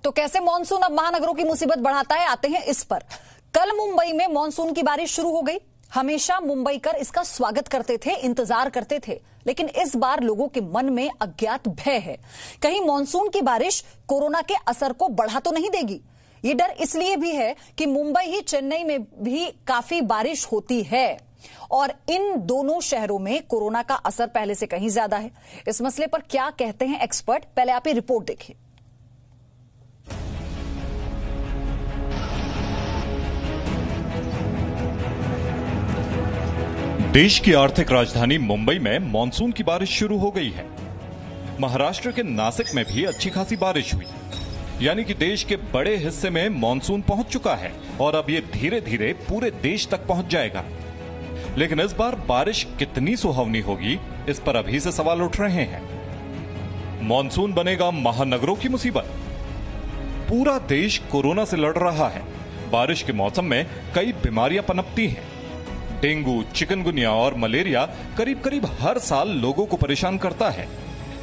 तो कैसे मानसून अब महानगरों की मुसीबत बढ़ाता है, आते हैं इस पर। कल मुंबई में मानसून की बारिश शुरू हो गई। हमेशा मुंबईकर इसका स्वागत करते थे, इंतजार करते थे, लेकिन इस बार लोगों के मन में अज्ञात भय है। कहीं मानसून की बारिश कोरोना के असर को बढ़ा तो नहीं देगी। ये डर इसलिए भी है कि मुंबई ही चेन्नई में भी काफी बारिश होती है और इन दोनों शहरों में कोरोना का असर पहले से कहीं ज्यादा है। इस मसले पर क्या कहते हैं एक्सपर्ट, पहले आप ये रिपोर्ट देखिए। देश की आर्थिक राजधानी मुंबई में मानसून की बारिश शुरू हो गई है। महाराष्ट्र के नासिक में भी अच्छी खासी बारिश हुई, यानी कि देश के बड़े हिस्से में मानसून पहुंच चुका है और अब ये धीरे धीरे पूरे देश तक पहुंच जाएगा। लेकिन इस बार बारिश कितनी सुहावनी होगी, इस पर अभी से सवाल उठ रहे हैं। मानसून बनेगा महानगरों की मुसीबत। पूरा देश कोरोना से लड़ रहा है। बारिश के मौसम में कई बीमारियां पनपती हैं। डेंगू, चिकनगुनिया और मलेरिया करीब करीब हर साल लोगों को परेशान करता है।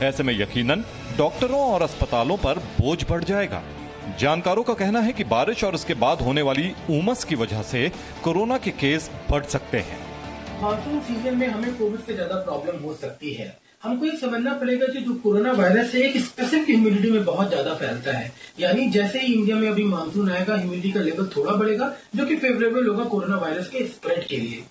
ऐसे में यकीनन डॉक्टरों और अस्पतालों पर बोझ बढ़ जाएगा। जानकारों का कहना है कि बारिश और इसके बाद होने वाली उमस की वजह से कोरोना के केस बढ़ सकते हैं। मानसून सीजन में हमें कोविड से ज्यादा प्रॉब्लम हो सकती है। हमको ये समझना पड़ेगा कि जो कोरोना वायरस है एक स्पेसिफिक ह्यूमिडिटी में बहुत ज्यादा फैलता है। यानी जैसे ही इंडिया में अभी मानसून आएगा, ह्यूमिडिटी का लेवल थोड़ा बढ़ेगा, जो कि फेवरेबल होगा कोरोना वायरस के स्प्रेड के लिए।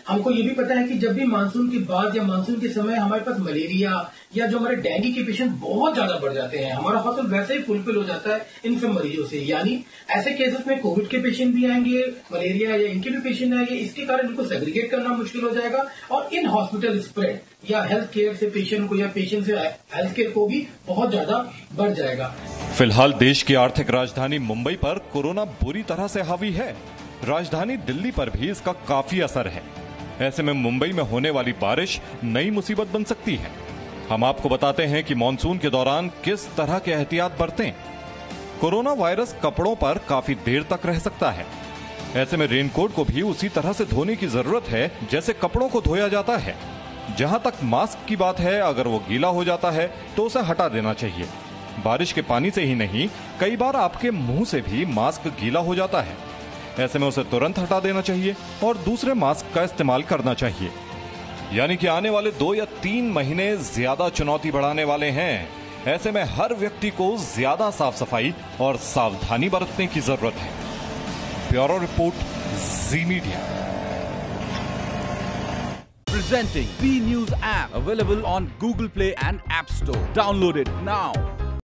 हमको ये भी पता है कि जब भी मानसून के बाद या मानसून के समय हमारे पास मलेरिया या जो हमारे डेंगू के पेशेंट बहुत ज्यादा बढ़ जाते हैं, हमारा हॉस्पिटल वैसे ही फुलफिल हो जाता है इन सब मरीजों से। यानी ऐसे केसेस में कोविड के पेशेंट भी आएंगे, मलेरिया या इनके भी पेशेंट आएंगे। इसके कारण इनको सेग्रीगेट करना मुश्किल हो जाएगा और इन हॉस्पिटल स्प्रेड या हेल्थ केयर से पेशेंट को या पेशेंट से हेल्थ केयर को भी बहुत ज्यादा बढ़ जाएगा। फिलहाल देश की आर्थिक राजधानी मुंबई पर कोरोना बुरी तरह से हावी है। राजधानी दिल्ली पर भी इसका काफी असर है। ऐसे में मुंबई में होने वाली बारिश नई मुसीबत बन सकती है। हम आपको बताते हैं कि मानसून के दौरान किस तरह के एहतियात बरतें। कोरोना वायरस कपड़ों पर काफी देर तक रह सकता है। ऐसे में रेनकोट को भी उसी तरह से धोने की जरूरत है जैसे कपड़ों को धोया जाता है। जहां तक मास्क की बात है, अगर वो गीला हो जाता है तो उसे हटा देना चाहिए। बारिश के पानी से ही नहीं, कई बार आपके मुंह से भी मास्क गीला हो जाता है। ऐसे में उसे तुरंत हटा देना चाहिए और दूसरे मास्क का इस्तेमाल करना चाहिए। यानी कि आने वाले 2 या 3 महीने ज्यादा चुनौती बढ़ाने वाले हैं। ऐसे में हर व्यक्ति को ज्यादा साफ सफाई और सावधानी बरतने की जरूरत है। Bureau report, ji media. Presenting B News app, available on Google Play and App Store. Download it now.